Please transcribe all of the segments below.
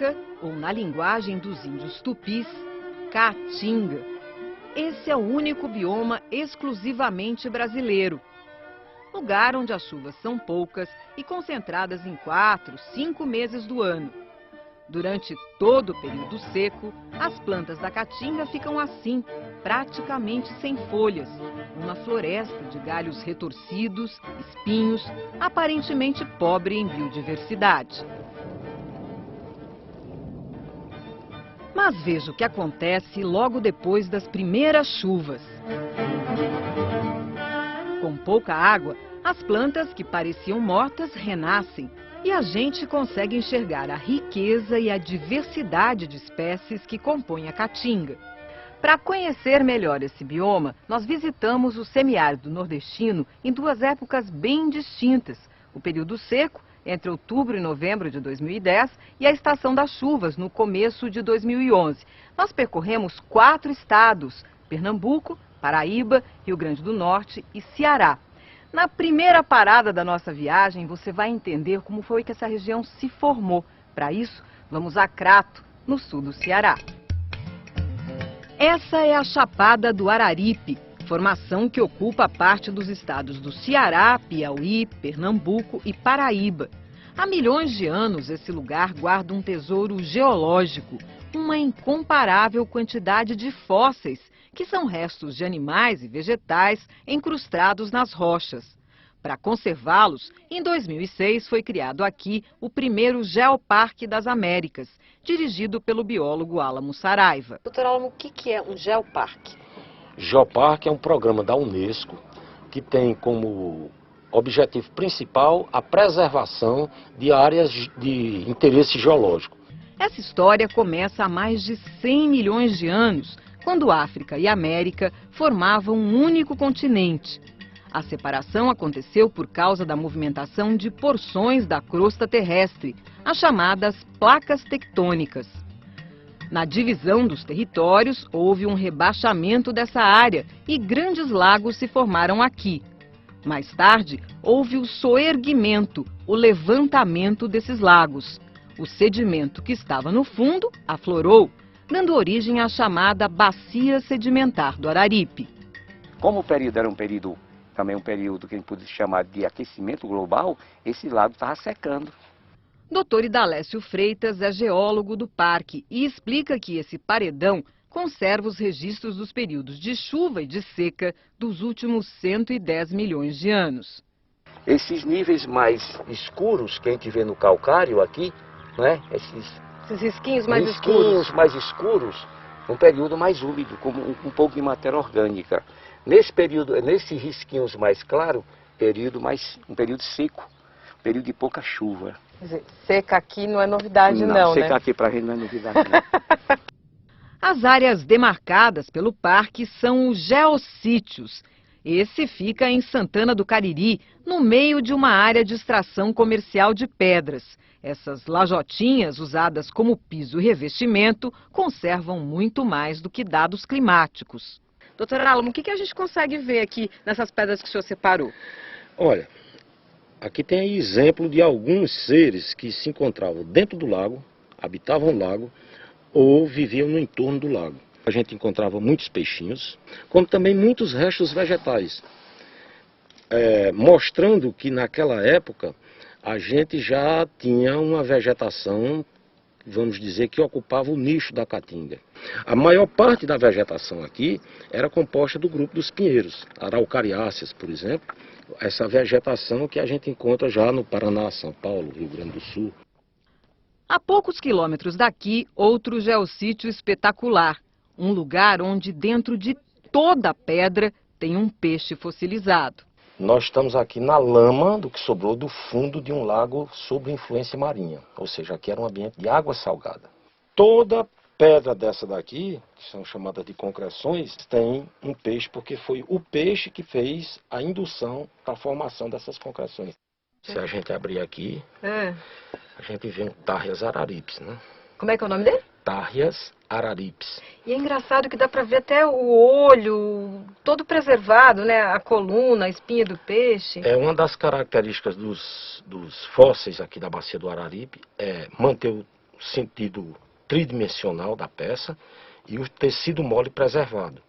seca, ou na linguagem dos índios tupis, caatinga. Esse é o único bioma exclusivamente brasileiro. Lugar onde as chuvas são poucas e concentradas em 4, 5 meses do ano. Durante todo o período seco, as plantas da caatinga ficam assim, praticamente sem folhas, uma floresta de galhos retorcidos, espinhos, aparentemente pobre em biodiversidade. Mas veja o que acontece logo depois das primeiras chuvas. Com pouca água, as plantas que pareciam mortas renascem e a gente consegue enxergar a riqueza e a diversidade de espécies que compõem a caatinga. Para conhecer melhor esse bioma, nós visitamos o semiárido nordestino em 2 épocas bem distintas: o período seco, entre outubro e novembro de 2010, e a estação das chuvas, no começo de 2011. Nós percorremos 4 estados: Pernambuco, Paraíba, Rio Grande do Norte e Ceará. Na primeira parada da nossa viagem, você vai entender como foi que essa região se formou. Para isso, vamos a Crato, no sul do Ceará. Essa é a Chapada do Araripe, formação que ocupa parte dos estados do Ceará, Piauí, Pernambuco e Paraíba. Há milhões de anos, esse lugar guarda um tesouro geológico, uma incomparável quantidade de fósseis, que são restos de animais e vegetais encrustados nas rochas. Para conservá-los, em 2006 foi criado aqui o primeiro Geoparque das Américas, dirigido pelo biólogo Álamo Saraiva. Doutor Álamo, o que é um geoparque? Geoparque é um programa da Unesco que tem como objetivo principal a preservação de áreas de interesse geológico. Essa história começa há mais de 100 milhões de anos, quando África e América formavam um único continente. A separação aconteceu por causa da movimentação de porções da crosta terrestre, as chamadas placas tectônicas. Na divisão dos territórios, houve um rebaixamento dessa área e grandes lagos se formaram aqui. Mais tarde, houve o soerguimento, o levantamento desses lagos. O sedimento que estava no fundo aflorou, dando origem à chamada Bacia Sedimentar do Araripe. Como o período era também um período que a gente pode chamar de aquecimento global, esse lago estava secando. Dr. Idalécio Freitas é geólogo do parque e explica que esse paredão conserva os registros dos períodos de chuva e de seca dos últimos 110 milhões de anos. Esses níveis mais escuros que a gente vê no calcário aqui, né? Esses risquinhos mais escuros, um período mais úmido, com um pouco de matéria orgânica. Nesse período, nesses risquinhos mais claros, um período seco, um período de pouca chuva. Quer dizer, seca aqui não é novidade não, seca né? aqui pra gente não é novidade não. As áreas demarcadas pelo parque são os geossítios. Esse fica em Santana do Cariri, no meio de uma área de extração comercial de pedras. Essas lajotinhas, usadas como piso e revestimento, conservam muito mais do que dados climáticos. Doutor Álamo, o que a gente consegue ver aqui nessas pedras que o senhor separou? Olha, aqui tem exemplo de alguns seres que se encontravam dentro do lago, habitavam o lago ou viviam no entorno do lago. A gente encontrava muitos peixinhos, como também muitos restos vegetais, mostrando que naquela época a gente já tinha uma vegetação, vamos dizer, que ocupava o nicho da caatinga. A maior parte da vegetação aqui era composta do grupo dos pinheiros, araucariáceas, por exemplo, essa vegetação que a gente encontra já no Paraná, São Paulo, Rio Grande do Sul. A poucos quilômetros daqui, outro geossítio espetacular, um lugar onde dentro de toda a pedra tem um peixe fossilizado. Nós estamos aqui na lama do que sobrou do fundo de um lago sob influência marinha, ou seja, aqui era um ambiente de água salgada. Toda pedra dessa daqui, que são chamadas de concreções, tem um peixe, porque foi o peixe que fez a indução para a formação dessas concreções. Se a gente abrir aqui, a gente vê um Tárrias araripes, né? Como é que é o nome dele? Tárrias araripes. E é engraçado que dá para ver até o olho todo preservado, né? A coluna, a espinha do peixe. É uma das características dos fósseis aqui da Bacia do Araripe, é manter o sentido tridimensional da peça e o tecido mole preservado.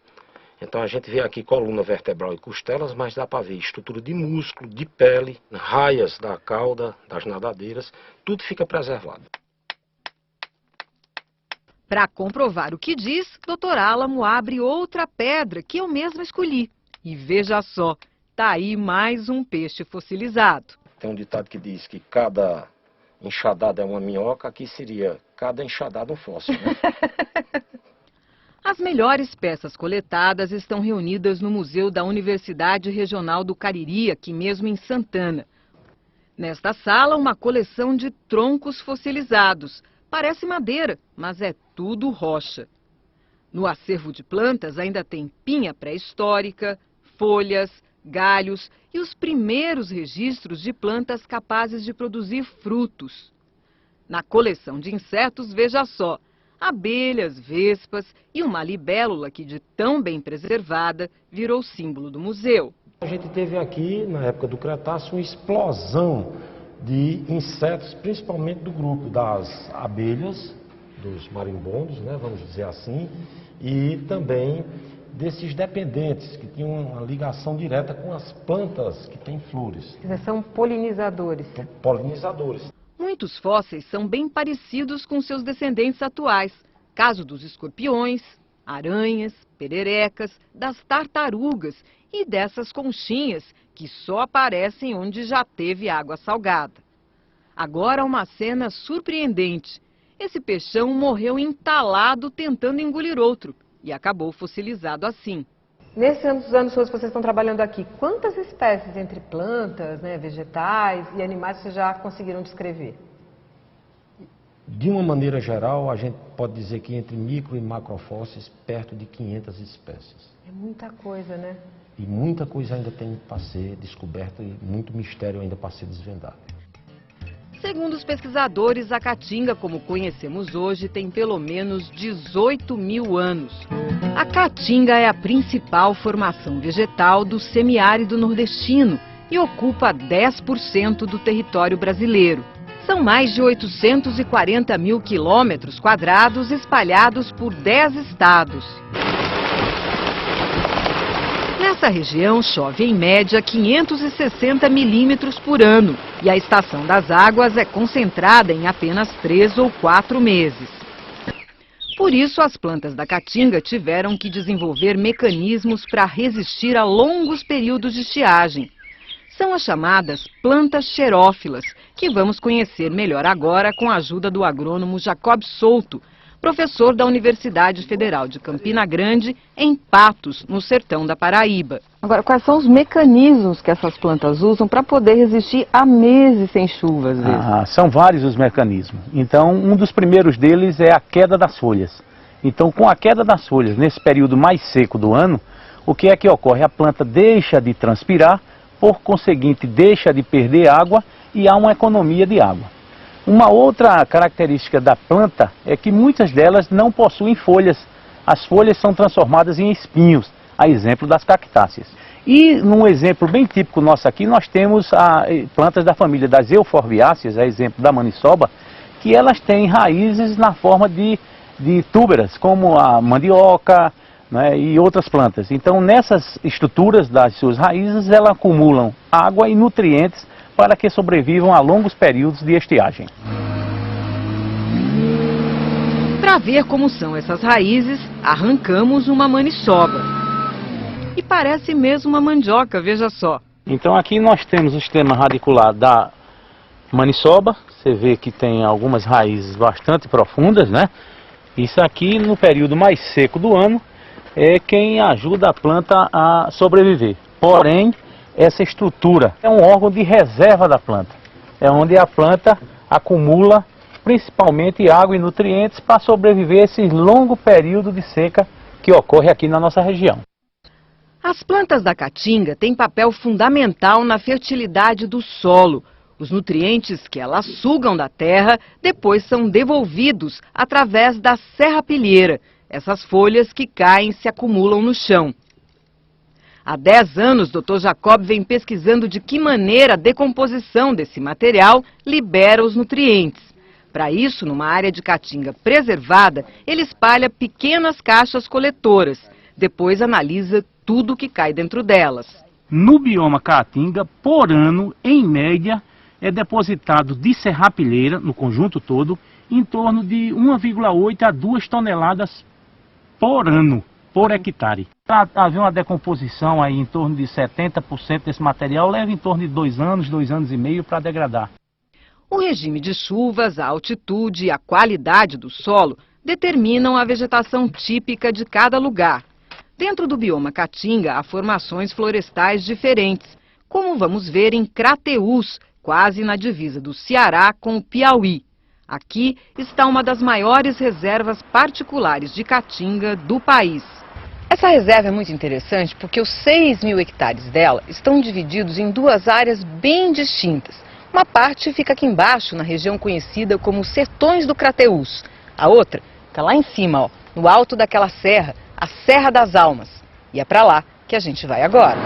Então a gente vê aqui coluna vertebral e costelas, mas dá para ver estrutura de músculo, de pele, raias da cauda, das nadadeiras, tudo fica preservado. Para comprovar o que diz, Dr. Álamo abre outra pedra que eu mesma escolhi. E veja só, tá aí mais um peixe fossilizado. Tem um ditado que diz que cada enxadada é uma minhoca, aqui seria cada enxadada um fóssil, né? As melhores peças coletadas estão reunidas no Museu da Universidade Regional do Cariri, aqui mesmo em Santana. Nesta sala, uma coleção de troncos fossilizados. Parece madeira, mas é tudo rocha. No acervo de plantas ainda tem pinha pré-histórica, folhas, galhos e os primeiros registros de plantas capazes de produzir frutos. Na coleção de insetos, veja só, abelhas, vespas e uma libélula que, de tão bem preservada, virou símbolo do museu. A gente teve aqui, na época do Cretáceo, uma explosão de insetos, principalmente do grupo das abelhas, dos marimbondos, né, vamos dizer assim, e também desses dependentes, que tinham uma ligação direta com as plantas que têm flores. São polinizadores. Polinizadores. Muitos fósseis são bem parecidos com seus descendentes atuais. Caso dos escorpiões, aranhas, pererecas, das tartarugas e dessas conchinhas que só aparecem onde já teve água salgada. Agora uma cena surpreendente. Esse peixão morreu entalado tentando engolir outro e acabou fossilizado assim. Nesses anos todos que vocês estão trabalhando aqui, quantas espécies entre plantas, vegetais e animais vocês já conseguiram descrever? De uma maneira geral, a gente pode dizer que entre micro e macrofósseis, perto de 500 espécies. É muita coisa, né? E muita coisa ainda tem para ser descoberta e muito mistério ainda para ser desvendado. Segundo os pesquisadores, a caatinga, como conhecemos hoje, tem pelo menos 18 mil anos. A caatinga é a principal formação vegetal do semiárido nordestino e ocupa 10% do território brasileiro. São mais de 840 mil quilômetros quadrados espalhados por 10 estados. Nessa região chove em média 560 milímetros por ano e a estação das águas é concentrada em apenas 3 ou 4 meses. Por isso, as plantas da caatinga tiveram que desenvolver mecanismos para resistir a longos períodos de estiagem. São as chamadas plantas xerófilas, que vamos conhecer melhor agora com a ajuda do agrônomo Jacob Souto, professor da Universidade Federal de Campina Grande, em Patos, no sertão da Paraíba. Agora, quais são os mecanismos que essas plantas usam para poder resistir a meses sem chuva, às vezes? São vários os mecanismos. Então, um dos primeiros deles é a queda das folhas. Então, com a queda das folhas, nesse período mais seco do ano, o que é que ocorre? A planta deixa de transpirar, por conseguinte, deixa de perder água e há uma economia de água. Uma outra característica da planta é que muitas delas não possuem folhas. As folhas são transformadas em espinhos, a exemplo das cactáceas. E num exemplo bem típico nosso aqui, nós temos plantas da família das euforbiáceas, a exemplo da maniçoba, que elas têm raízes na forma de túberas, como a mandioca, né, e outras plantas. Então, nessas estruturas das suas raízes, elas acumulam água e nutrientes para que sobrevivam a longos períodos de estiagem. Para ver como são essas raízes, arrancamos uma maniçoba. E parece mesmo uma mandioca, veja só. Então aqui nós temos o sistema radicular da maniçoba. Você vê que tem algumas raízes bastante profundas, né? Isso aqui, no período mais seco do ano, é quem ajuda a planta a sobreviver. Porém, essa estrutura é um órgão de reserva da planta. É onde a planta acumula principalmente água e nutrientes para sobreviver a esse longo período de seca que ocorre aqui na nossa região. As plantas da caatinga têm papel fundamental na fertilidade do solo. Os nutrientes que elas sugam da terra depois são devolvidos através da serrapilheira. Essas folhas que caem se acumulam no chão. Há 10 anos, Dr. Jacob vem pesquisando de que maneira a decomposição desse material libera os nutrientes. Para isso, numa área de caatinga preservada, ele espalha pequenas caixas coletoras. Depois analisa tudo que cai dentro delas. No bioma caatinga, por ano, em média, é depositado de serrapilheira, no conjunto todo, em torno de 1,8 a 2 toneladas por ano, por hectare. Para haver uma decomposição aí em torno de 70% desse material, leva em torno de 2 anos e meio para degradar. O regime de chuvas, a altitude e a qualidade do solo determinam a vegetação típica de cada lugar. Dentro do bioma caatinga há formações florestais diferentes, como vamos ver em Crateús, quase na divisa do Ceará com o Piauí. Aqui está uma das maiores reservas particulares de caatinga do país. Essa reserva é muito interessante porque os 6.000 hectares dela estão divididos em duas áreas bem distintas. Uma parte fica aqui embaixo, na região conhecida como Sertões do Crateús. A outra está lá em cima, ó, no alto daquela serra, a Serra das Almas. E é para lá que a gente vai agora.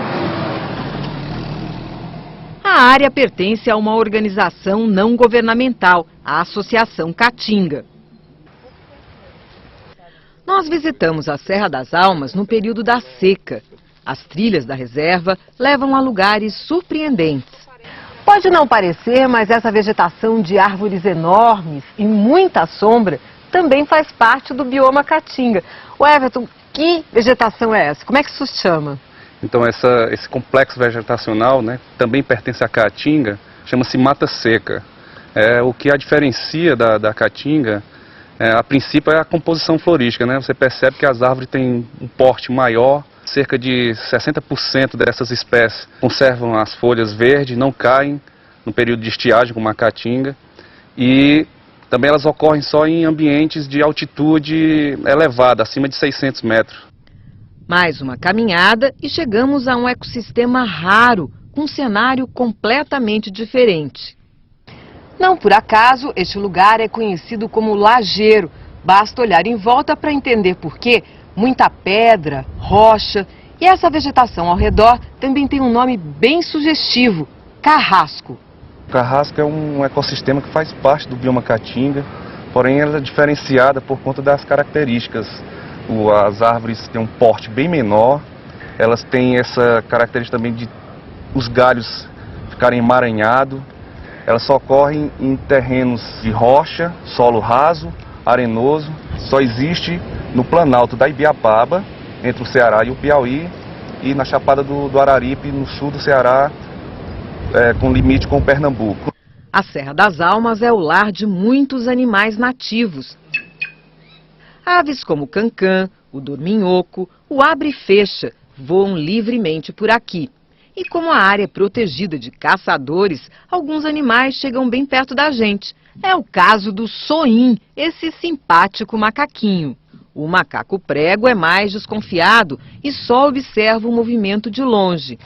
A área pertence a uma organização não governamental, a Associação Caatinga. Nós visitamos a Serra das Almas no período da seca. As trilhas da reserva levam a lugares surpreendentes. Pode não parecer, mas essa vegetação de árvores enormes e muita sombra também faz parte do bioma caatinga. O Everton, que vegetação é essa? Como é que isso se chama? Então esse complexo vegetacional, né, também pertence à caatinga, chama-se mata seca. O que a diferencia da caatinga, a princípio, é a composição florística, né? Você percebe que as árvores têm um porte maior, cerca de 60% dessas espécies conservam as folhas verdes, não caem no período de estiagem como a caatinga, e também elas ocorrem só em ambientes de altitude elevada, acima de 600 metros. Mais uma caminhada e chegamos a um ecossistema raro, com um cenário completamente diferente. Não por acaso, este lugar é conhecido como lajeiro. Basta olhar em volta para entender por quê. Muita pedra, rocha e essa vegetação ao redor também tem um nome bem sugestivo, carrasco. O carrasco é um ecossistema que faz parte do bioma caatinga, porém ela é diferenciada por conta das características. As árvores têm um porte bem menor, elas têm essa característica também de os galhos ficarem emaranhados. Elas só ocorrem em terrenos de rocha, solo raso, arenoso. Só existe no planalto da Ibiapaba, entre o Ceará e o Piauí, e na Chapada do Araripe, no sul do Ceará, com limite com o Pernambuco. A Serra das Almas é o lar de muitos animais nativos. Aves como o cancã, o dorminhoco, o abre-fecha voam livremente por aqui. E como a área é protegida de caçadores, alguns animais chegam bem perto da gente. É o caso do soim, esse simpático macaquinho. O macaco prego é mais desconfiado e só observa o movimento de longe.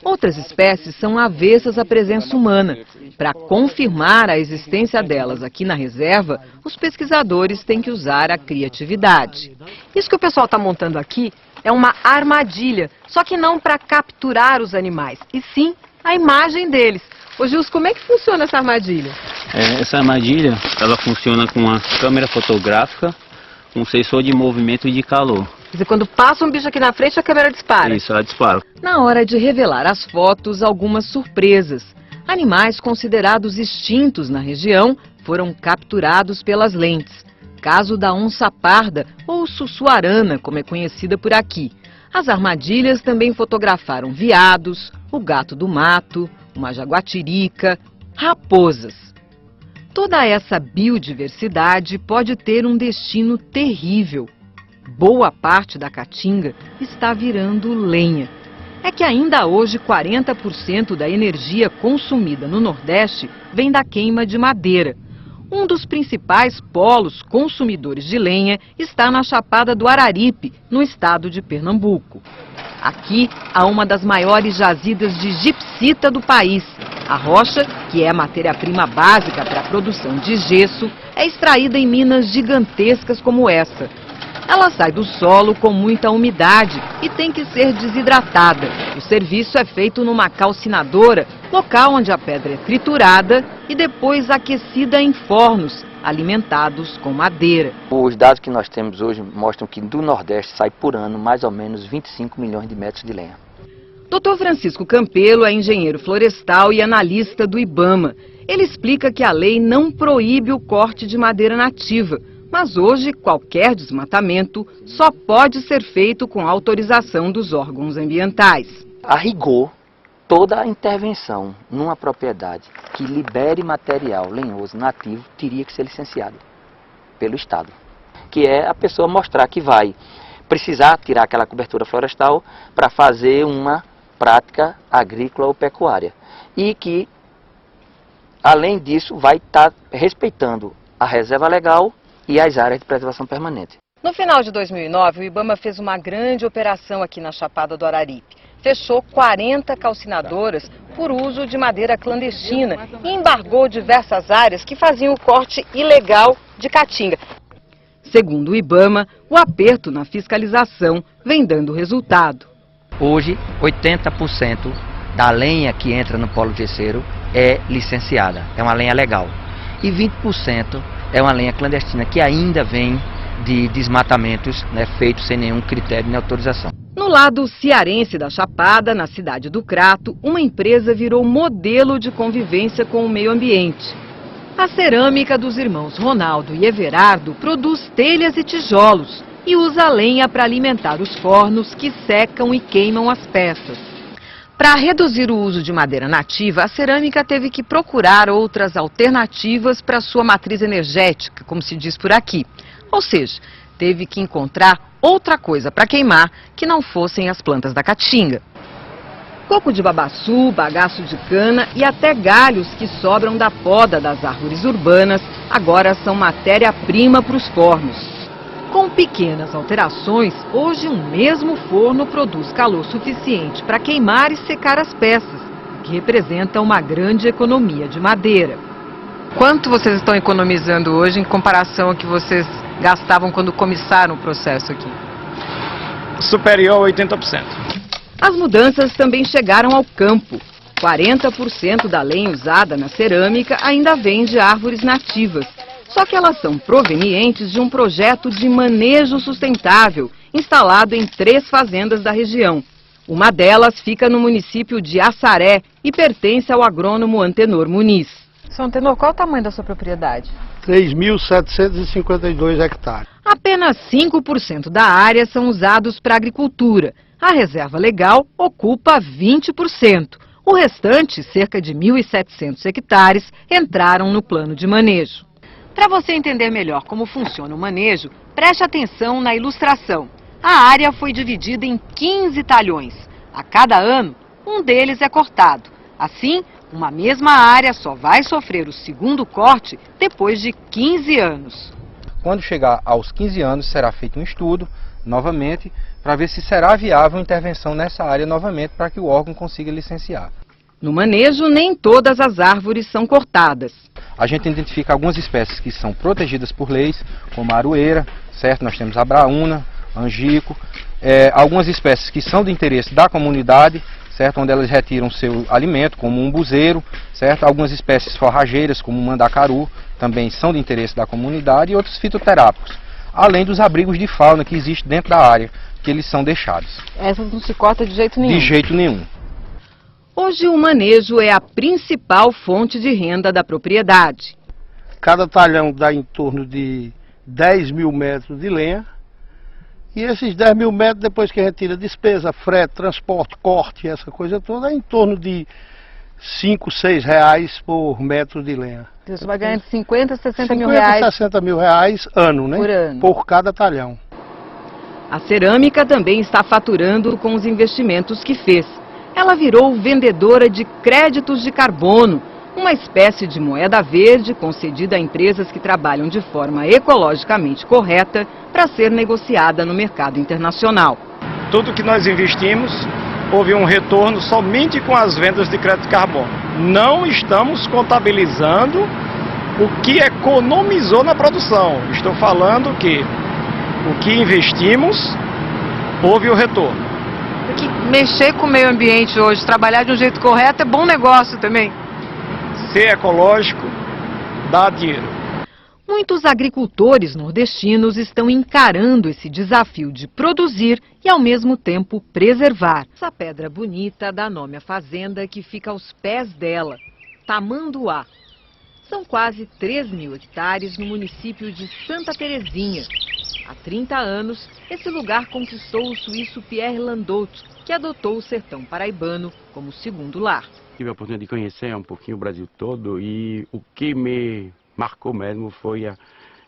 Outras espécies são avessas à presença humana. Para confirmar a existência delas aqui na reserva, os pesquisadores têm que usar a criatividade. Isso que o pessoal está montando aqui é uma armadilha, só que não para capturar os animais, e sim a imagem deles. Ô Gilson, como é que funciona essa armadilha? Essa armadilha, ela funciona com uma câmera fotográfica, um sensor de movimento e de calor. Quer dizer, quando passa um bicho aqui na frente, a câmera dispara? Isso, ela dispara. Na hora de revelar as fotos, algumas surpresas. Animais considerados extintos na região foram capturados pelas lentes. Caso da onça parda ou sussuarana, como é conhecida por aqui. As armadilhas também fotografaram veados, o gato do mato, uma jaguatirica, raposas. Toda essa biodiversidade pode ter um destino terrível. Boa parte da caatinga está virando lenha. É que ainda hoje 40% da energia consumida no Nordeste vem da queima de madeira. Um dos principais polos consumidores de lenha está na Chapada do Araripe, no estado de Pernambuco. Aqui há uma das maiores jazidas de gipsita do país. A rocha, que é a matéria-prima básica para a produção de gesso, é extraída em minas gigantescas como essa. Ela sai do solo com muita umidade e tem que ser desidratada. O serviço é feito numa calcinadora, local onde a pedra é triturada e depois aquecida em fornos, alimentados com madeira. Os dados que nós temos hoje mostram que do Nordeste sai por ano mais ou menos 25 milhões de metros de lenha. Dr. Francisco Campelo é engenheiro florestal e analista do IBAMA. Ele explica que a lei não proíbe o corte de madeira nativa, mas hoje qualquer desmatamento só pode ser feito com autorização dos órgãos ambientais. A rigor, toda a intervenção numa propriedade que libere material lenhoso nativo teria que ser licenciada pelo Estado. Que é a pessoa mostrar que vai precisar tirar aquela cobertura florestal para fazer uma prática agrícola ou pecuária. E que, além disso, vai estar respeitando a reserva legal e as áreas de preservação permanente. No final de 2009, o IBAMA fez uma grande operação aqui na Chapada do Araripe. Fechou 40 calcinadoras por uso de madeira clandestina e embargou diversas áreas que faziam o corte ilegal de caatinga. Segundo o IBAMA, o aperto na fiscalização vem dando resultado. Hoje, 80% da lenha que entra no polo gesseiro é licenciada, é uma lenha legal. E 20% é uma lenha clandestina que ainda vem de desmatamentos, né, feitos sem nenhum critério nem autorização. No lado cearense da Chapada, na cidade do Crato, uma empresa virou modelo de convivência com o meio ambiente. A cerâmica dos irmãos Ronaldo e Everardo produz telhas e tijolos e usa lenha para alimentar os fornos que secam e queimam as peças. Para reduzir o uso de madeira nativa, a cerâmica teve que procurar outras alternativas para sua matriz energética, como se diz por aqui. Ou seja, teve que encontrar outra coisa para queimar que não fossem as plantas da caatinga. Coco de babaçu, bagaço de cana e até galhos que sobram da poda das árvores urbanas agora são matéria-prima para os fornos. Com pequenas alterações, hoje um mesmo forno produz calor suficiente para queimar e secar as peças, o que representa uma grande economia de madeira. Quanto vocês estão economizando hoje em comparação ao que vocês gastavam quando começaram o processo aqui? Superior a 80%. As mudanças também chegaram ao campo. 40% da lenha usada na cerâmica ainda vem de árvores nativas. Só que elas são provenientes de um projeto de manejo sustentável, instalado em 3 fazendas da região. Uma delas fica no município de Assaré e pertence ao agrônomo Antenor Muniz. Seu Antenor, qual é o tamanho da sua propriedade? 3.752 hectares. Apenas 5% da área são usados para agricultura. A reserva legal ocupa 20%. O restante, cerca de 1.700 hectares, entraram no plano de manejo. Para você entender melhor como funciona o manejo, preste atenção na ilustração. A área foi dividida em 15 talhões. A cada ano, um deles é cortado. Assim, uma mesma área só vai sofrer o segundo corte depois de 15 anos. Quando chegar aos 15 anos, será feito um estudo, novamente, para ver se será viável intervenção nessa área novamente para que o órgão consiga licenciar. No manejo, nem todas as árvores são cortadas. A gente identifica algumas espécies que são protegidas por leis, como a aroeira, certo? Nós temos a braúna, angico, algumas espécies que são de interesse da comunidade, certo? Onde elas retiram seu alimento, como o umbuzeiro, certo? Algumas espécies forrageiras, como o mandacaru, também são de interesse da comunidade, e outros fitoterápicos, além dos abrigos de fauna que existem dentro da área, que eles são deixados. Essas não se cortam de jeito nenhum? De jeito nenhum. Hoje o manejo é a principal fonte de renda da propriedade. Cada talhão dá em torno de 10 mil metros de lenha. E esses 10 mil metros, depois que a gente tira despesa, frete, transporte, corte, essa coisa toda, é em torno de 5, 6 reais por metro de lenha. Você vai ganhar de 50 a 60 mil 50 reais. a 60 mil reais ano, né? Por ano. Por cada talhão. A cerâmica também está faturando com os investimentos que fez. Ela virou vendedora de créditos de carbono, uma espécie de moeda verde concedida a empresas que trabalham de forma ecologicamente correta para ser negociada no mercado internacional. Tudo que nós investimos, houve um retorno somente com as vendas de crédito de carbono. Não estamos contabilizando o que economizou na produção. Estou falando que o que investimos, houve o retorno. Porque mexer com o meio ambiente hoje, trabalhar de um jeito correto, é bom negócio também. Ser ecológico dá dinheiro. Muitos agricultores nordestinos estão encarando esse desafio de produzir e, ao mesmo tempo, preservar. Essa pedra bonita dá nome à fazenda que fica aos pés dela, Tamanduá. São quase 3.000 hectares no município de Santa Terezinha. Há 30 anos, esse lugar conquistou o suíço Pierre Landolt, que adotou o sertão paraibano como segundo lar. Tive a oportunidade de conhecer um pouquinho o Brasil todo e o que me marcou mesmo foi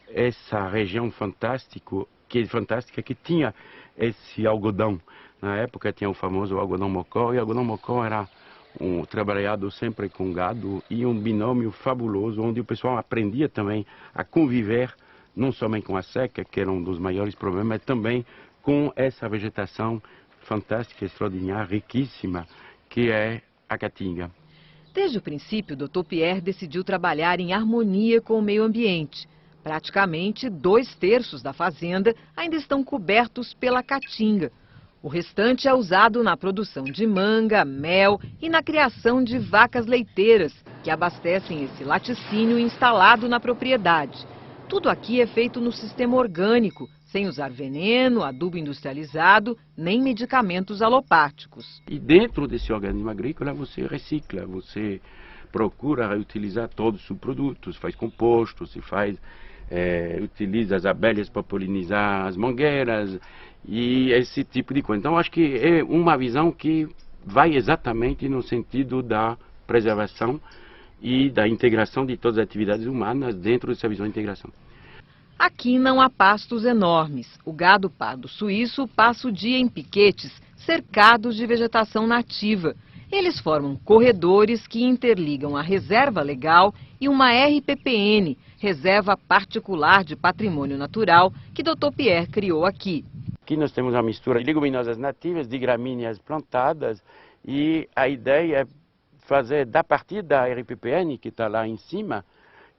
essa região fantástica que tinha esse algodão. Na época tinha o famoso algodão mocó, e o algodão mocó era trabalhado sempre com gado e um binômio fabuloso, onde o pessoal aprendia também a conviver, não somente com a seca, que era um dos maiores problemas, mas também com essa vegetação fantástica, extraordinária, riquíssima, que é a caatinga. Desde o princípio, o Dr. Pierre decidiu trabalhar em harmonia com o meio ambiente. Praticamente 2/3 da fazenda ainda estão cobertos pela caatinga. O restante é usado na produção de manga, mel e na criação de vacas leiteiras, que abastecem esse laticínio instalado na propriedade. Tudo aqui é feito no sistema orgânico, sem usar veneno, adubo industrializado, nem medicamentos alopáticos. E dentro desse organismo agrícola você recicla, você procura reutilizar todos os produtos, faz composto, utiliza as abelhas para polinizar as mangueiras e esse tipo de coisa. Então acho que é uma visão que vai exatamente no sentido da preservação e da integração de todas as atividades humanas dentro dessa visão de integração. Aqui não há pastos enormes. O gado pardo suíço passa o dia em piquetes, cercados de vegetação nativa. Eles formam corredores que interligam a reserva legal e uma RPPN, Reserva Particular de Patrimônio Natural, que Dr. Pierre criou aqui. Aqui nós temos uma mistura de leguminosas nativas, de gramíneas plantadas, e a ideia é fazer, da partir da RPPN, que está lá em cima,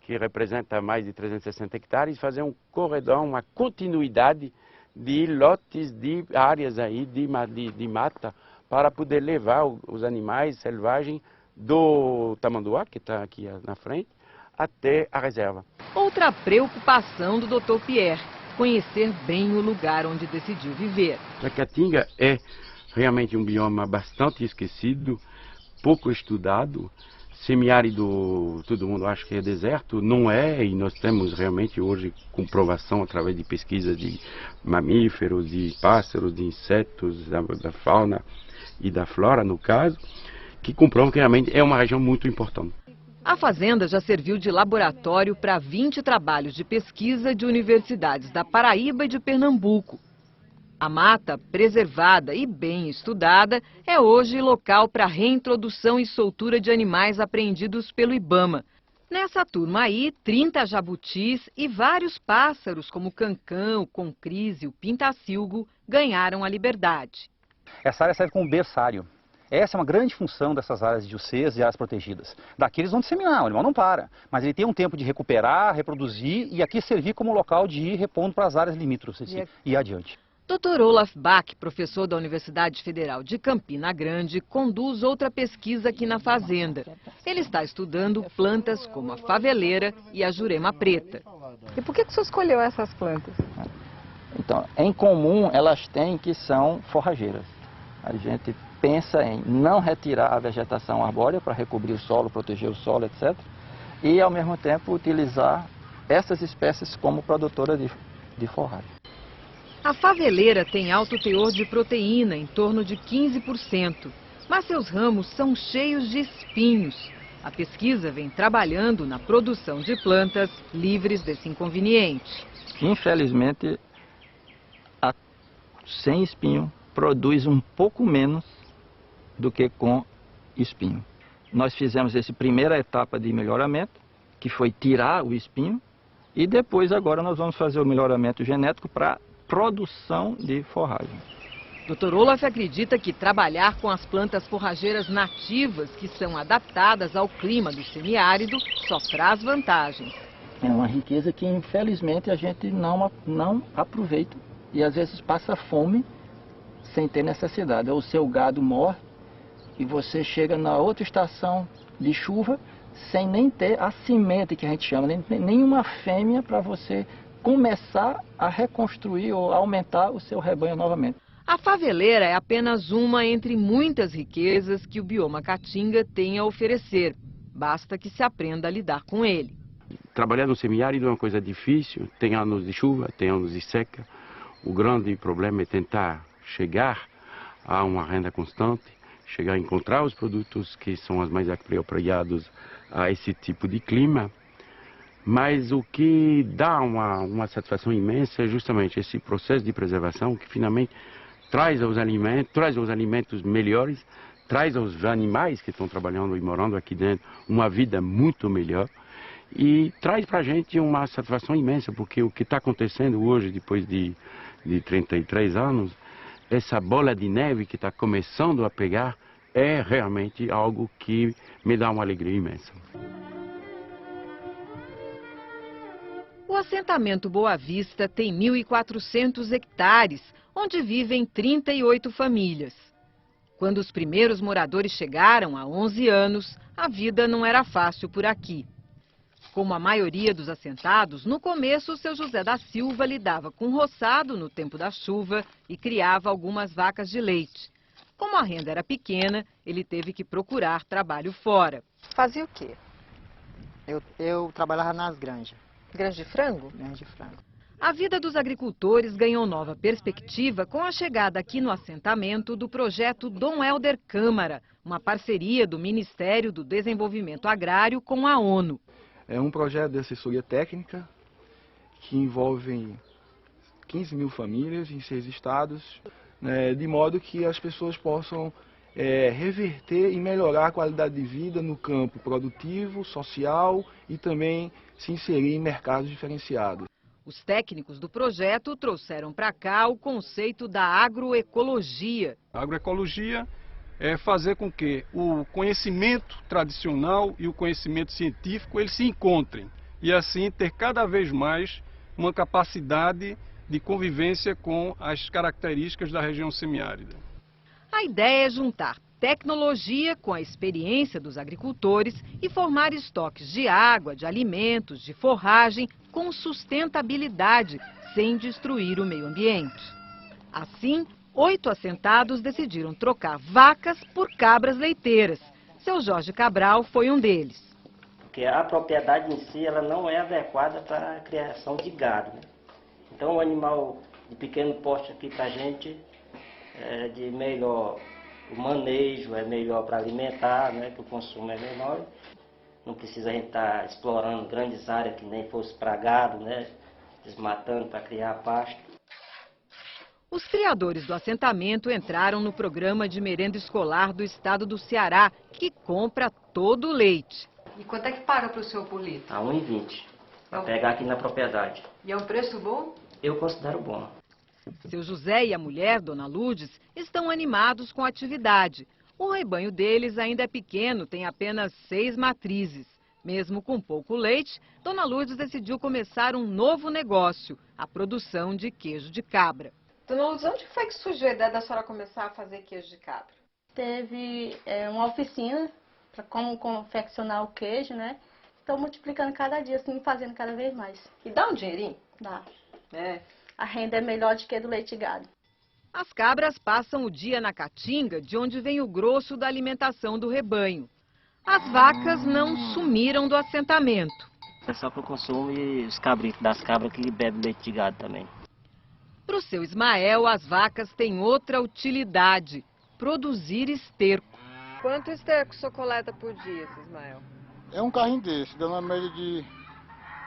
que representa mais de 360 hectares, fazer um corredor, uma continuidade de lotes de áreas aí de mata para poder levar os animais selvagens do Tamanduá, que está aqui na frente, até a reserva. Outra preocupação do Dr. Pierre, conhecer bem o lugar onde decidiu viver. A caatinga é realmente um bioma bastante esquecido, pouco estudado. Semiárido, todo mundo acha que é deserto, não é, e nós temos realmente hoje comprovação através de pesquisas de mamíferos, de pássaros, de insetos, da fauna e da flora, no caso, que comprovam que realmente é uma região muito importante. A fazenda já serviu de laboratório para 20 trabalhos de pesquisa de universidades da Paraíba e de Pernambuco. A mata, preservada e bem estudada, é hoje local para reintrodução e soltura de animais apreendidos pelo IBAMA. Nessa turma aí, 30 jabutis e vários pássaros, como o cancão, o concris e o pintacilgo, ganharam a liberdade. Essa área serve como berçário. Essa é uma grande função dessas áreas de UCs e áreas protegidas. Daqui eles vão disseminar, o animal não para, mas ele tem um tempo de recuperar, reproduzir e aqui servir como local de ir repondo para as áreas limítrofes e adiante. Dr. Olaf Bach, professor da Universidade Federal de Campina Grande, conduz outra pesquisa aqui na fazenda. Ele está estudando plantas como a faveleira e a jurema preta. E por que o senhor escolheu essas plantas? Então, em comum, elas têm que são forrageiras. A gente pensa em não retirar a vegetação arbórea para recobrir o solo, proteger o solo, etc. E, ao mesmo tempo, utilizar essas espécies como produtora de forragem. A faveleira tem alto teor de proteína, em torno de 15%, mas seus ramos são cheios de espinhos. A pesquisa vem trabalhando na produção de plantas livres desse inconveniente. Infelizmente, a sem espinho produz um pouco menos do que com espinho. Nós fizemos essa primeira etapa de melhoramento, que foi tirar o espinho, e depois agora nós vamos fazer o melhoramento genético para produção de forragem. Dr. Olaf acredita que trabalhar com as plantas forrageiras nativas, que são adaptadas ao clima do semiárido, só traz vantagens. É uma riqueza que infelizmente a gente não aproveita e às vezes passa fome sem ter necessidade. O seu gado morre e você chega na outra estação de chuva, sem nem ter a semente, que a gente chama, nenhuma fêmea para você começar a reconstruir ou aumentar o seu rebanho novamente. A faveleira é apenas uma entre muitas riquezas que o bioma Caatinga tem a oferecer. Basta que se aprenda a lidar com ele. Trabalhar no semiárido é uma coisa difícil, tem anos de chuva, tem anos de seca. O grande problema é tentar chegar a uma renda constante, chegar a encontrar os produtos que são os mais apropriados a esse tipo de clima. Mas o que dá uma satisfação imensa é justamente esse processo de preservação que finalmente traz aos alimentos melhores, traz aos animais que estão trabalhando e morando aqui dentro uma vida muito melhor e traz para a gente uma satisfação imensa, porque o que está acontecendo hoje, depois de 33 anos, essa bola de neve que está começando a pegar é realmente algo que me dá uma alegria imensa. O assentamento Boa Vista tem 1.400 hectares, onde vivem 38 famílias. Quando os primeiros moradores chegaram, há 11 anos, a vida não era fácil por aqui. Como a maioria dos assentados, no começo, o seu José da Silva lidava com roçado no tempo da chuva e criava algumas vacas de leite. Como a renda era pequena, ele teve que procurar trabalho fora. Fazia o quê? Eu trabalhava nas granjas. Granja de frango? Granja de frango. A vida dos agricultores ganhou nova perspectiva com a chegada aqui no assentamento do projeto Dom Helder Câmara, uma parceria do Ministério do Desenvolvimento Agrário com a ONU. É um projeto de assessoria técnica que envolve 15 mil famílias em 6 estados, né, de modo que as pessoas possam reverter e melhorar a qualidade de vida no campo produtivo, social e também se inserir em mercados diferenciados. Os técnicos do projeto trouxeram para cá o conceito da agroecologia. A agroecologia é fazer com que o conhecimento tradicional e o conhecimento científico eles se encontrem e assim ter cada vez mais uma capacidade de convivência com as características da região semiárida. A ideia é juntar tecnologia com a experiência dos agricultores e formar estoques de água, de alimentos, de forragem com sustentabilidade, sem destruir o meio ambiente. Assim, 8 assentados decidiram trocar vacas por cabras leiteiras. Seu Jorge Cabral foi um deles. Porque a propriedade em si ela não é adequada para a criação de gado, né? Então o animal de pequeno porte aqui para a gente é de melhor, o manejo é melhor para alimentar, né? Que o consumo é menor. Não precisa a gente estar explorando grandes áreas que nem fosse para gado, né? Desmatando para criar pasto. Os criadores do assentamento entraram no programa de merenda escolar do estado do Ceará, que compra todo o leite. E quanto é que paga para o seu por litro? A R$ 1,20, para pegar aqui na propriedade. E é um preço bom? Eu considero bom. Seu José e a mulher, Dona Lourdes, estão animados com a atividade. O rebanho deles ainda é pequeno, tem apenas 6 matrizes. Mesmo com pouco leite, Dona Lourdes decidiu começar um novo negócio, a produção de queijo de cabra. Dona Lourdes, onde foi que surgiu a ideia da senhora começar a fazer queijo de cabra? Teve uma oficina para como confeccionar o queijo, né? Estou multiplicando cada dia, assim, fazendo cada vez mais. E dá um dinheirinho? Dá. É. A renda é melhor do que a do leite de gado. As cabras passam o dia na caatinga, de onde vem o grosso da alimentação do rebanho. As vacas não sumiram do assentamento. É só para o consumo e os cabritos das cabras que bebem leite de gado também. Para o seu Ismael, as vacas têm outra utilidade, produzir esterco. Quanto esterco o senhor coleta por dia, Ismael? É um carrinho desse, dá uma média de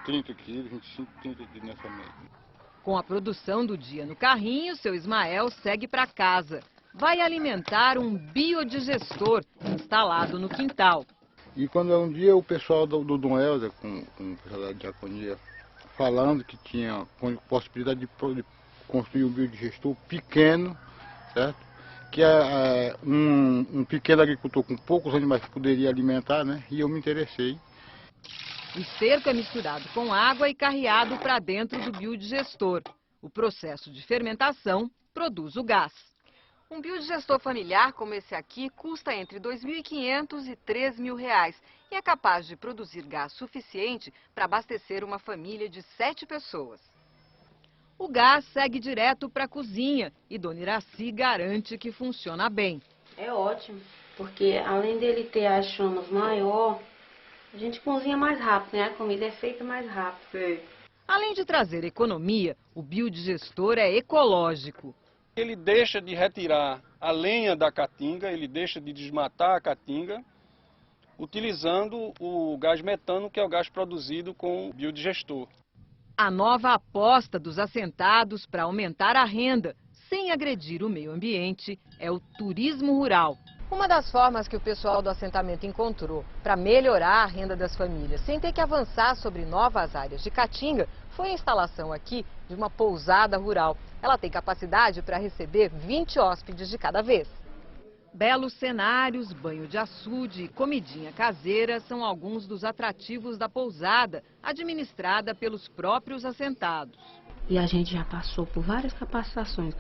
30 quilos, 25, 30 quilos nessa média. Com a produção do dia no carrinho, seu Ismael segue para casa. Vai alimentar um biodigestor instalado no quintal. E quando um dia o pessoal do Dom Helder, com o pessoal da diaconia, falando que tinha possibilidade de construir um biodigestor pequeno, certo? Que é um pequeno agricultor com poucos animais que poderia alimentar, né? E eu me interessei. O esterco é misturado com água e carreado para dentro do biodigestor. O processo de fermentação produz o gás. Um biodigestor familiar como esse aqui custa entre R$ 2.500 e R$ 3.000 e é capaz de produzir gás suficiente para abastecer uma família de 7 pessoas. O gás segue direto para a cozinha e Dona Iraci garante que funciona bem. É ótimo, porque além dele ter as chamas maior, a gente cozinha mais rápido, né? A comida é feita mais rápido. Além de trazer economia, o biodigestor é ecológico. Ele deixa de retirar a lenha da caatinga, ele deixa de desmatar a caatinga, utilizando o gás metano, que é o gás produzido com o biodigestor. A nova aposta dos assentados para aumentar a renda, sem agredir o meio ambiente, é o turismo rural. Uma das formas que o pessoal do assentamento encontrou para melhorar a renda das famílias, sem ter que avançar sobre novas áreas de caatinga, foi a instalação aqui de uma pousada rural. Ela tem capacidade para receber 20 hóspedes de cada vez. Belos cenários, banho de açude e comidinha caseira são alguns dos atrativos da pousada, administrada pelos próprios assentados. E a gente já passou por várias capacitações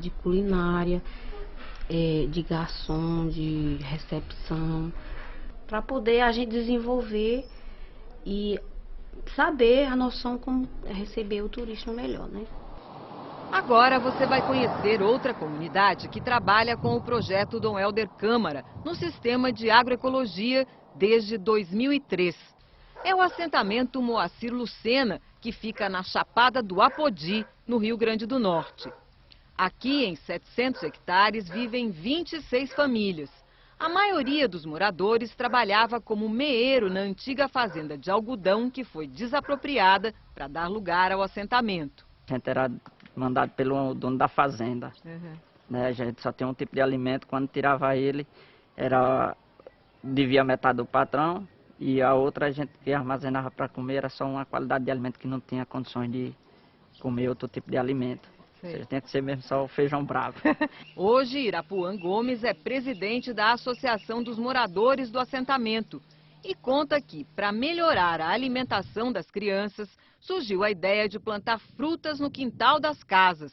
de culinária, de garçom, de recepção, para poder a gente desenvolver e saber a noção como receber o turista melhor, né? Agora você vai conhecer outra comunidade que trabalha com o projeto Dom Helder Câmara, no sistema de agroecologia desde 2003. É o assentamento Moacir Lucena, que fica na Chapada do Apodi, no Rio Grande do Norte. Aqui, em 700 hectares, vivem 26 famílias. A maioria dos moradores trabalhava como meeiro na antiga fazenda de algodão, que foi desapropriada para dar lugar ao assentamento. A gente era mandado pelo dono da fazenda. Né? A gente só tem um tipo de alimento, quando tirava ele, devia metade do patrão, e a outra a gente que armazenava para comer era só uma qualidade de alimento que não tinha condições de comer outro tipo de alimento. Ou seja, tem que ser mesmo só o feijão bravo. Hoje, Irapuã Gomes é presidente da Associação dos Moradores do Assentamento e conta que, para melhorar a alimentação das crianças, surgiu a ideia de plantar frutas no quintal das casas.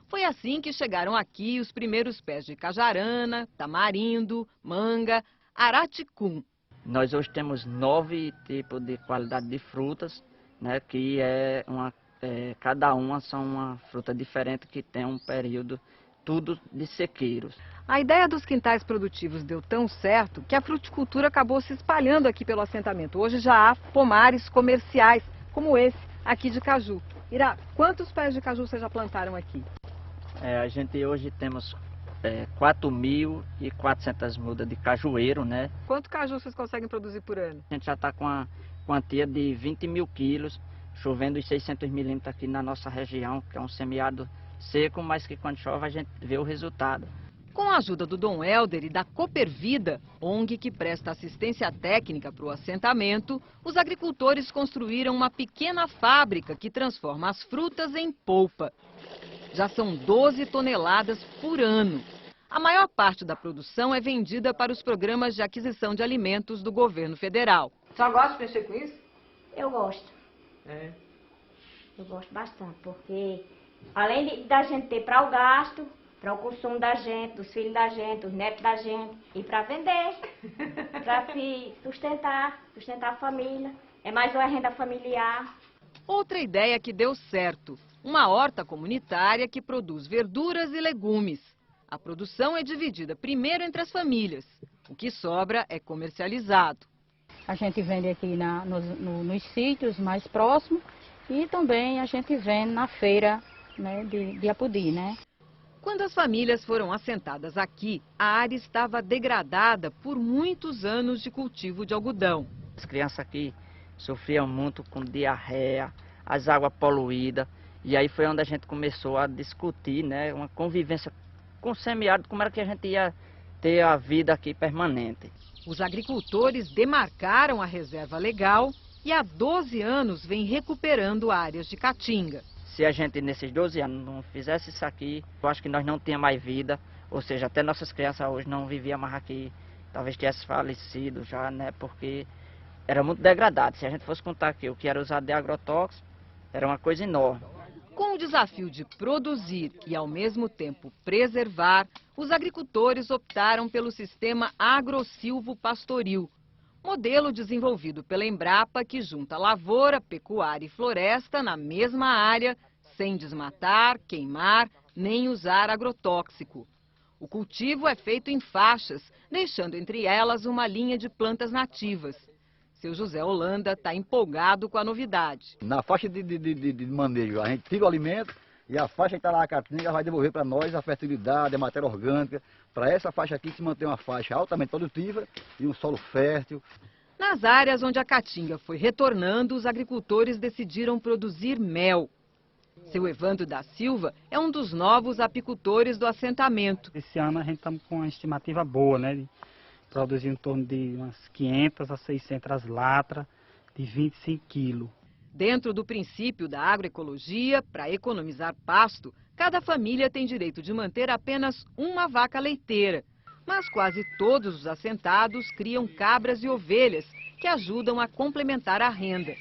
Foi assim que chegaram aqui os primeiros pés de cajarana, tamarindo, manga, araticum. Nós hoje temos 9 tipos de qualidade de frutas, né, que cada uma são uma fruta diferente que tem um período tudo de sequeiros. A ideia dos quintais produtivos deu tão certo que a fruticultura acabou se espalhando aqui pelo assentamento. Hoje já há pomares comerciais, como esse aqui de caju. Ira, quantos pés de caju vocês já plantaram aqui? A gente hoje temos 4.400 mudas de cajueiro, né? Quanto caju vocês conseguem produzir por ano? A gente já está com a quantia de 20 mil quilos, chovendo os 600 milímetros aqui na nossa região, que é um semiárido seco, mas que quando chove a gente vê o resultado. Com a ajuda do Dom Helder e da Coopervida, ONG que presta assistência técnica para o assentamento, os agricultores construíram uma pequena fábrica que transforma as frutas em polpa. Já são 12 toneladas por ano. A maior parte da produção é vendida para os programas de aquisição de alimentos do governo federal. Só gosta de mexer com isso? Eu gosto. Eu gosto bastante, porque além da gente ter para o gasto, para o consumo da gente, dos filhos da gente, dos netos da gente, e para vender, para se sustentar a família. É mais uma renda familiar. Outra ideia que deu certo, uma horta comunitária que produz verduras e legumes. A produção é dividida primeiro entre as famílias. O que sobra é comercializado. A gente vende aqui nos sítios mais próximos e também a gente vende na feira, né, de Apodi, né? Quando as famílias foram assentadas aqui, a área estava degradada por muitos anos de cultivo de algodão. As crianças aqui sofriam muito com diarreia, as águas poluídas, e aí foi onde a gente começou a discutir, né, uma convivência com o semiárido, como era que a gente ia ter a vida aqui permanente. Os agricultores demarcaram a reserva legal e há 12 anos vem recuperando áreas de caatinga. Se a gente nesses 12 anos não fizesse isso aqui, eu acho que nós não tínhamos mais vida, ou seja, até nossas crianças hoje não viviam mais aqui, talvez tivesse falecido já, né, porque era muito degradado. Se a gente fosse contar aqui o que era usado de agrotóxico, era uma coisa enorme. Com o desafio de produzir e, ao mesmo tempo, preservar, os agricultores optaram pelo sistema agro-silvo-pastoril, modelo desenvolvido pela Embrapa que junta lavoura, pecuária e floresta na mesma área, sem desmatar, queimar, nem usar agrotóxico. O cultivo é feito em faixas, deixando entre elas uma linha de plantas nativas. Seu José Holanda está empolgado com a novidade. Na faixa de manejo, a gente tira o alimento e a faixa que está lá, a caatinga, vai devolver para nós a fertilidade, a matéria orgânica, para essa faixa aqui se manter uma faixa altamente produtiva e um solo fértil. Nas áreas onde a caatinga foi retornando, os agricultores decidiram produzir mel. Seu Evandro da Silva é um dos novos apicultores do assentamento. Esse ano a gente está com uma estimativa boa, né? De produzir em torno de umas 500 a 600 latras de 25 quilos. Dentro do princípio da agroecologia, para economizar pasto, cada família tem direito de manter apenas uma vaca leiteira. Mas quase todos os assentados criam cabras e ovelhas, que ajudam a complementar a renda.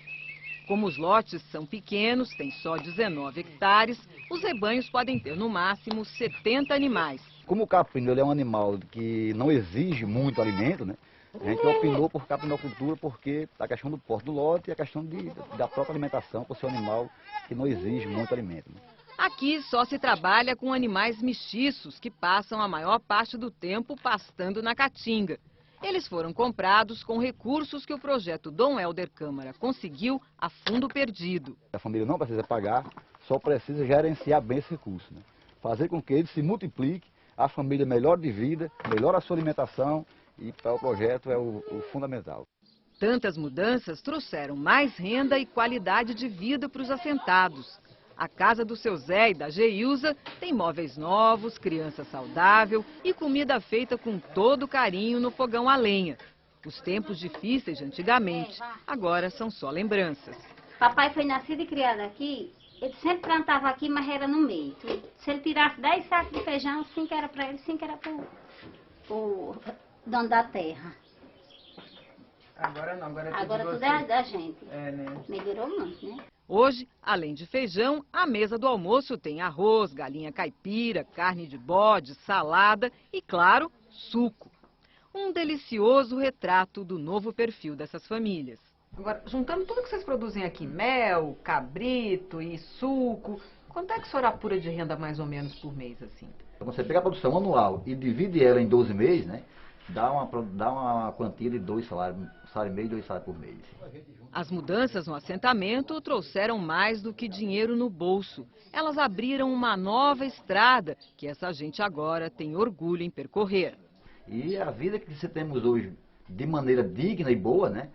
Como os lotes são pequenos, têm só 19 hectares, os rebanhos podem ter no máximo 70 animais. Como o caprino ele é um animal que não exige muito alimento, né? A gente optou por caprinocultura porque a questão do porte do lote e a questão da própria alimentação para o seu animal que não exige muito alimento. Né? Aqui só se trabalha com animais mestiços que passam a maior parte do tempo pastando na caatinga. Eles foram comprados com recursos que o projeto Dom Helder Câmara conseguiu a fundo perdido. A família não precisa pagar, só precisa gerenciar bem esse recurso. Né? Fazer com que ele se multiplique, a família melhore de vida, melhore a sua alimentação e para o projeto é o fundamental. Tantas mudanças trouxeram mais renda e qualidade de vida para os assentados. A casa do seu Zé e da Geilza tem móveis novos, criança saudável e comida feita com todo carinho no fogão a lenha. Os tempos difíceis de antigamente agora são só lembranças. Papai foi nascido e criado aqui, ele sempre plantava aqui, mas era no meio. Se ele tirasse 10 sacos de feijão, 5 era para ele, 5 era para o dono da terra. Agora não, agora tudo é da gente. É, né? Melhorou muito, né? Hoje, além de feijão, a mesa do almoço tem arroz, galinha caipira, carne de bode, salada e, claro, suco. Um delicioso retrato do novo perfil dessas famílias. Agora, juntando tudo que vocês produzem aqui, mel, cabrito e suco, quanto é que a senhora apura de renda mais ou menos por mês, assim? Quando você pega a produção anual e divide ela em 12 meses, né? Dá uma quantia de 2 salários, 1,5 salário e 2 salários por mês. As mudanças no assentamento trouxeram mais do que dinheiro no bolso. Elas abriram uma nova estrada que essa gente agora tem orgulho em percorrer. E a vida que você temos hoje de maneira digna e boa, né?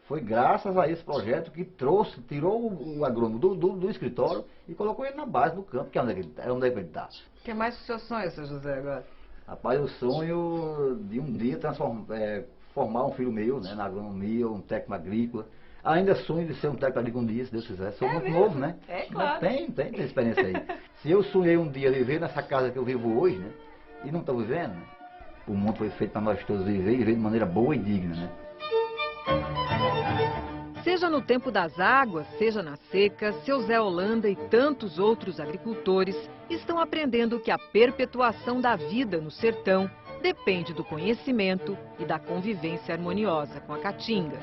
Foi graças a esse projeto que tirou o agrônomo do escritório e colocou ele na base do campo, que é onde ele está. O que mais que o senhor sonha, seu José, agora? Rapaz, eu sonho de um dia formar um filho meu, né, na agronomia, um técnico agrícola. Ainda sonho de ser um técnico agrícola um dia, se Deus quiser. Sou muito novo, né? É claro. Tem experiência aí. Se eu sonhei um dia viver nessa casa que eu vivo hoje, né? E não estou vivendo, né? O mundo foi feito para nós todos viver e viver de maneira boa e digna, né? Seja no tempo das águas, seja na seca, seu Zé Holanda e tantos outros agricultores estão aprendendo que a perpetuação da vida no sertão depende do conhecimento e da convivência harmoniosa com a caatinga.